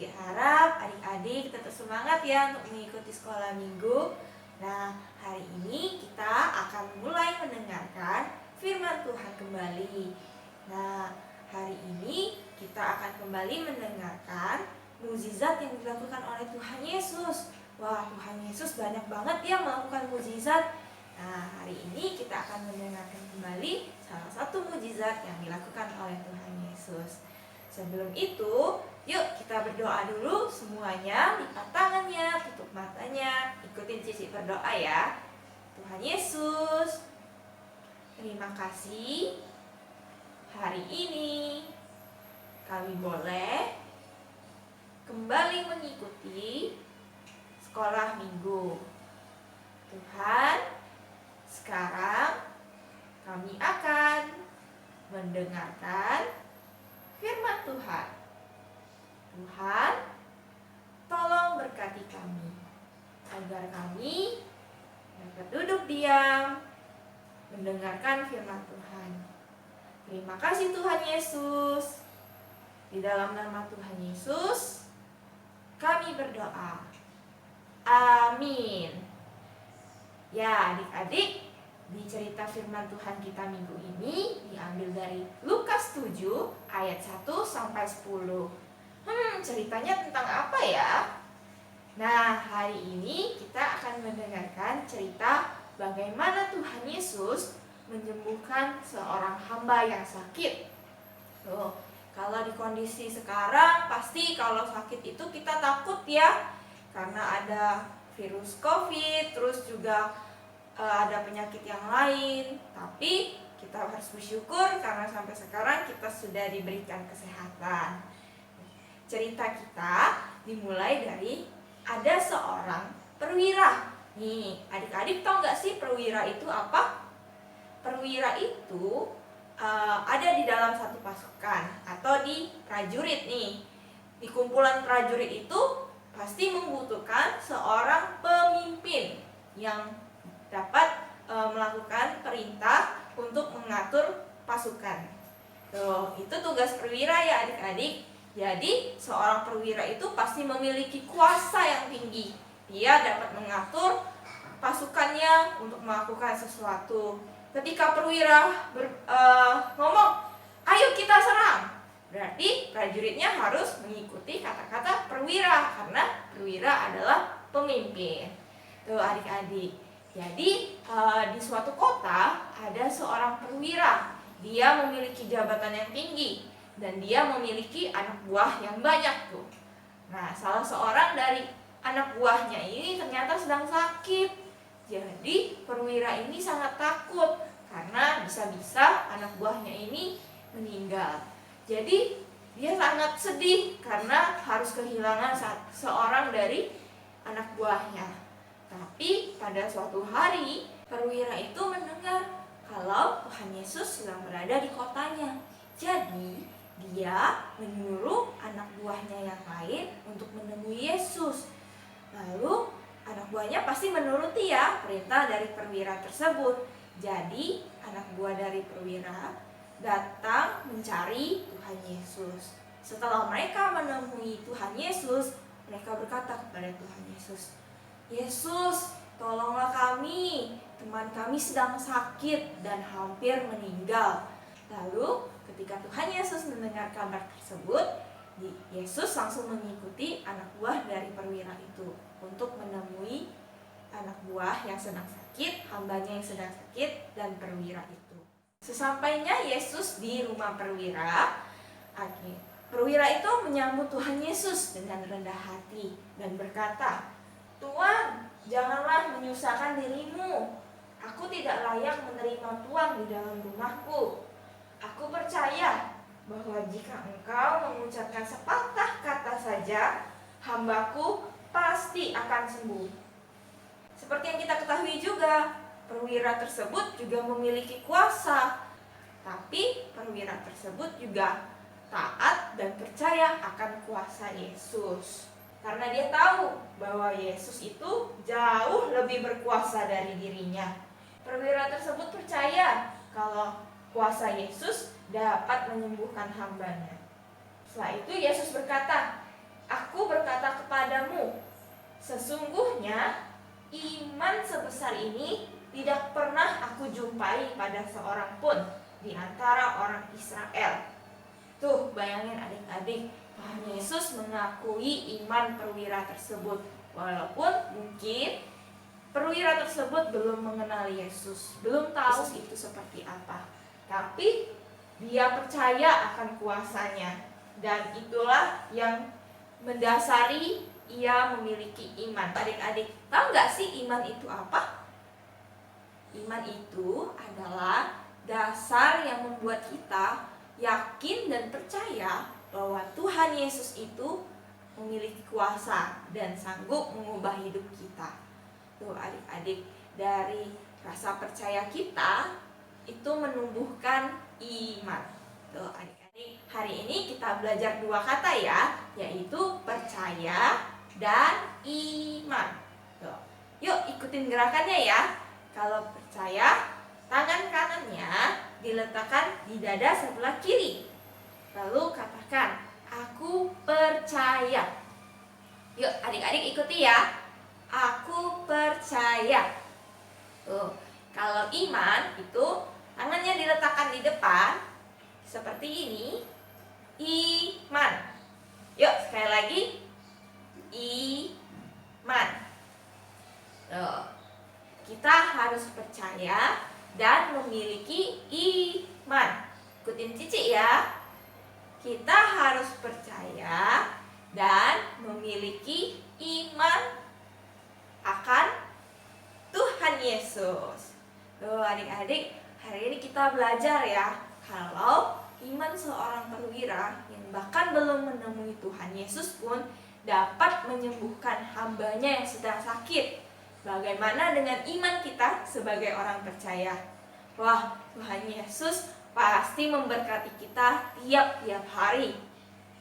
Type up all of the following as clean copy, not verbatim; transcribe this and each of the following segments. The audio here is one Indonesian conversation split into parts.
Ki harap adik-adik tetap semangat ya untuk mengikuti sekolah minggu. Nah, hari ini kita akan mulai mendengarkan firman Tuhan kembali. Nah, hari ini kita akan kembali mendengarkan mukjizat yang dilakukan oleh Tuhan Yesus. Wah, Tuhan Yesus banyak banget ya melakukan mukjizat. Nah, hari ini kita akan mendengarkan kembali salah satu mukjizat yang dilakukan oleh Tuhan Yesus. Sebelum itu, yuk kita berdoa dulu semuanya. Lipat tangannya, tutup matanya, ikutin Cici berdoa ya. Tuhan Yesus, terima kasih. Hari ini kami boleh kembali mengikuti sekolah minggu. Tuhan, sekarang kami akan mendengarkan firman Tuhan. Tuhan, tolong berkati kami agar kami dapat duduk diam mendengarkan firman Tuhan. Terima kasih Tuhan Yesus. Di dalam nama Tuhan Yesus kami berdoa. Amin. Ya, adik-adik, di cerita firman Tuhan kita minggu ini diambil dari Lukas 7 ayat 1 sampai 10. Ceritanya tentang apa ya? Nah, hari ini kita akan mendengarkan cerita bagaimana Tuhan Yesus menyembuhkan seorang hamba yang sakit. Tuh, kalau di kondisi sekarang pasti kalau sakit itu kita takut ya, karena ada virus COVID, terus juga ada penyakit yang lain. Tapi kita harus bersyukur karena sampai sekarang kita sudah diberikan kesehatan. Cerita kita dimulai dari ada seorang perwira. Nih, adik-adik tahu nggak sih perwira itu apa? Perwira itu ada di dalam satu pasukan atau di prajurit nih. Di kumpulan prajurit itu pasti membutuhkan seorang pemimpin yang dapat melakukan perintah untuk mengatur pasukan. Tuh, itu tugas perwira ya adik-adik. Jadi seorang perwira itu pasti memiliki kuasa yang tinggi. Dia dapat mengatur pasukannya untuk melakukan sesuatu. Ketika perwira ngomong, ayo kita serang, berarti prajuritnya harus mengikuti kata-kata perwira, karena perwira adalah pemimpin. Tuh adik-adik. Jadi di suatu kota ada seorang perwira. Dia memiliki jabatan yang tinggi dan dia memiliki anak buah yang banyak tuh. Nah, salah seorang dari anak buahnya ini ternyata sedang sakit. Jadi perwira ini sangat takut karena bisa-bisa anak buahnya ini meninggal. Jadi dia sangat sedih karena harus kehilangan seorang dari anak buahnya. Tapi pada suatu hari perwira itu mendengar kalau Tuhan Yesus sedang berada di kotanya. Jadi dia menyuruh anak buahnya yang lain untuk menemui Yesus. Lalu anak buahnya pasti menuruti ya perintah dari perwira tersebut. Jadi anak buah dari perwira datang mencari Tuhan Yesus. Setelah mereka menemui Tuhan Yesus, mereka berkata kepada Tuhan Yesus, Yesus, tolonglah kami, teman kami sedang sakit dan hampir meninggal. Lalu ketika Tuhan Yesus mendengar kabar tersebut, Yesus langsung mengikuti anak buah dari perwira itu untuk menemui anak buah yang sedang sakit, hambanya yang sedang sakit, dan perwira itu. Sesampainya Yesus di rumah perwira, perwira itu menyambut Tuhan Yesus dengan rendah hati dan berkata, Tuan, janganlah menyusahkan dirimu. Aku tidak layak menerima Tuan di dalam rumahku. Aku percaya bahwa jika engkau mengucapkan sepatah kata saja, hambaku pasti akan sembuh. Seperti yang kita ketahui juga, perwira tersebut juga memiliki kuasa. Tapi perwira tersebut juga taat dan percaya akan kuasa Yesus. Karena dia tahu bahwa Yesus itu jauh lebih berkuasa dari dirinya. Perwira tersebut percaya kalau kuasa Yesus dapat menyembuhkan hambanya. Setelah itu Yesus berkata, Aku berkata kepadamu, sesungguhnya iman sebesar ini tidak pernah aku jumpai pada seorang pun di antara orang Israel. Tuh, bayangin adik-adik, Tuhan Yesus mengakui iman perwira tersebut. Walaupun mungkin perwira tersebut belum mengenal Yesus, belum tahu Yesus itu seperti apa. Tapi dia percaya akan kuasanya. Dan itulah yang mendasari ia memiliki iman. Adik-adik, tahu nggak sih iman itu apa? Iman itu adalah dasar yang membuat kita yakin dan percaya bahwa Tuhan Yesus itu memiliki kuasa dan sanggup mengubah hidup kita. Tuh adik-adik, dari rasa percaya kita itu menumbuhkan iman. Tuh adik-adik, hari ini kita belajar dua kata ya, yaitu percaya dan iman. Tuh. Yuk ikutin gerakannya ya. Kalau percaya, tangan kanannya diletakkan di dada sebelah kiri. Lalu katakan, aku percaya. Yuk adik-adik ikuti ya. Aku percaya. Tuh, kalau iman itu tangannya diletakkan di depan seperti ini. Iman. Yuk sekali lagi. Iman. Tuh. Kita harus percaya dan memiliki iman. Ikutin Cici ya. Kita harus percaya dan memiliki iman akan Tuhan Yesus. Tuh adik-adik, hari ini kita belajar ya, kalau iman seorang perwira yang bahkan belum menemui Tuhan Yesus pun dapat menyembuhkan hambanya yang sedang sakit. Bagaimana dengan iman kita sebagai orang percaya? Wah, Tuhan Yesus pasti memberkati kita tiap-tiap hari.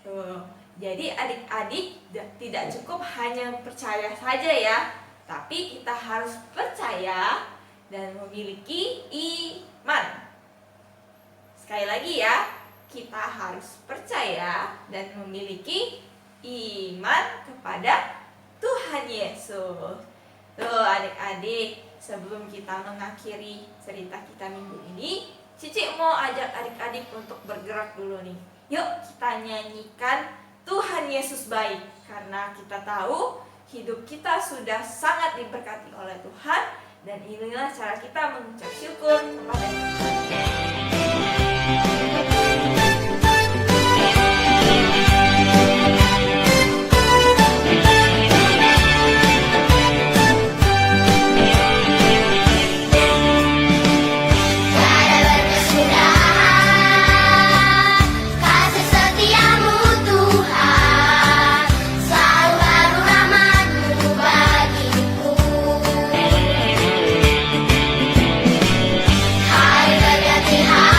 Tuh. Jadi adik-adik tidak cukup hanya percaya saja ya, tapi kita harus percaya dan memiliki iman. Sekali lagi ya, kita harus percaya dan memiliki iman kepada Tuhan Yesus. Tuh adik-adik, sebelum kita mengakhiri cerita kita minggu ini, Cici mau ajak adik-adik untuk bergerak dulu nih. Yuk kita nyanyikan Tuhan Yesus baik, karena kita tahu hidup kita sudah sangat diberkati oleh Tuhan, dan inilah cara kita mengucap syukur kepada Tuhan. Hari berganti hari.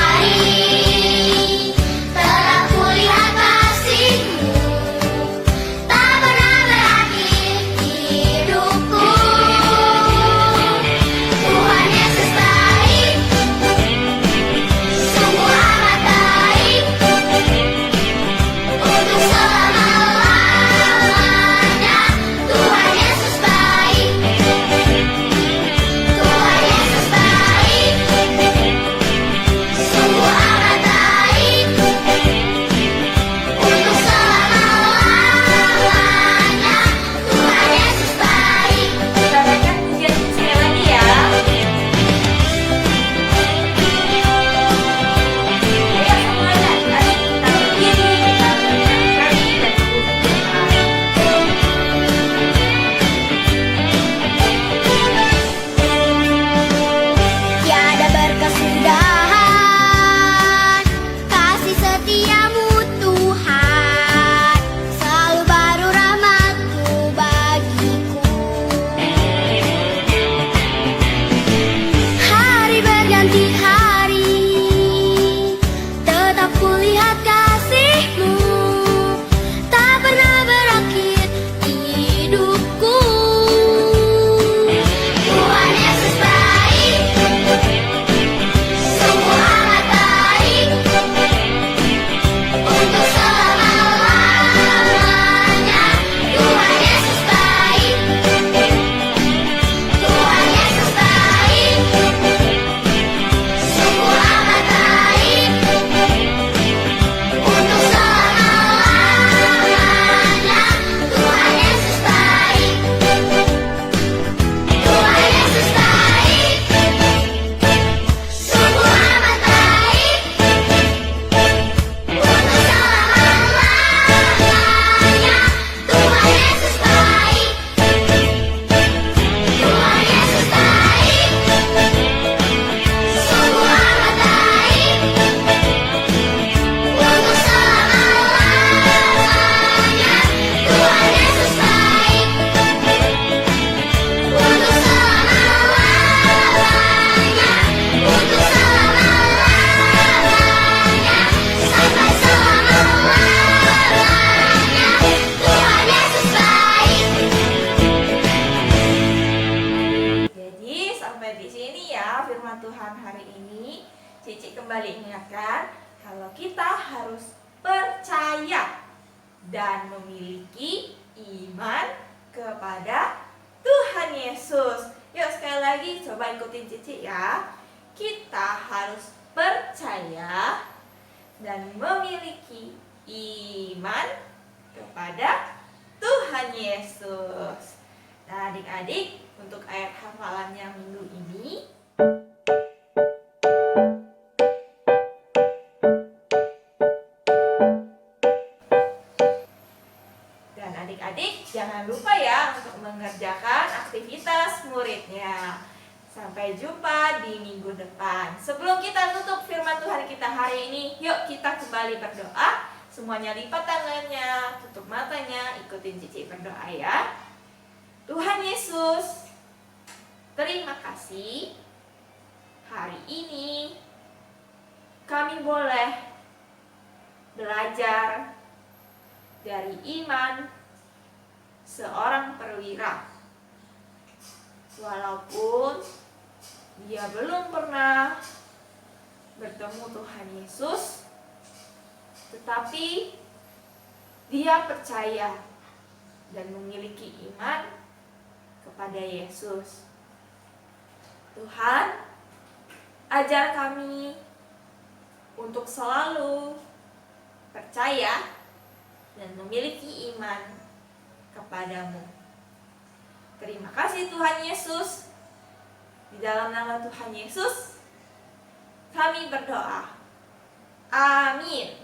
Cici kembali ingatkan kalau kita harus percaya dan memiliki iman kepada Tuhan Yesus. Yuk sekali lagi coba ikutin Cici ya. Kita harus percaya dan memiliki iman kepada Tuhan Yesus. Nah adik-adik, untuk ayat hafalannya minggu ini, dan adik-adik jangan lupa ya untuk mengerjakan aktivitas muridnya. Sampai jumpa di minggu depan. Sebelum kita tutup firman Tuhan kita hari ini, yuk kita kembali berdoa. Semuanya lipat tangannya, tutup matanya, ikutin Cici berdoa ya. Tuhan Yesus, terima kasih. Hari ini kami boleh belajar dari iman seorang perwira. Walaupun dia belum pernah bertemu Tuhan Yesus, tetapi dia percaya dan memiliki iman kepada Yesus. Tuhan, ajar kami untuk selalu percaya dan memiliki iman kepadamu. Terima kasih Tuhan Yesus. Di dalam nama Tuhan Yesus kami berdoa. Amin.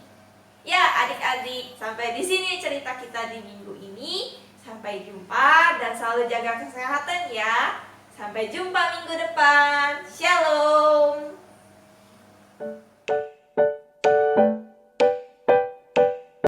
Ya adik-adik, sampai di sini cerita kita di minggu ini. Sampai jumpa dan selalu jaga kesehatan ya. Sampai jumpa minggu depan. Shalom.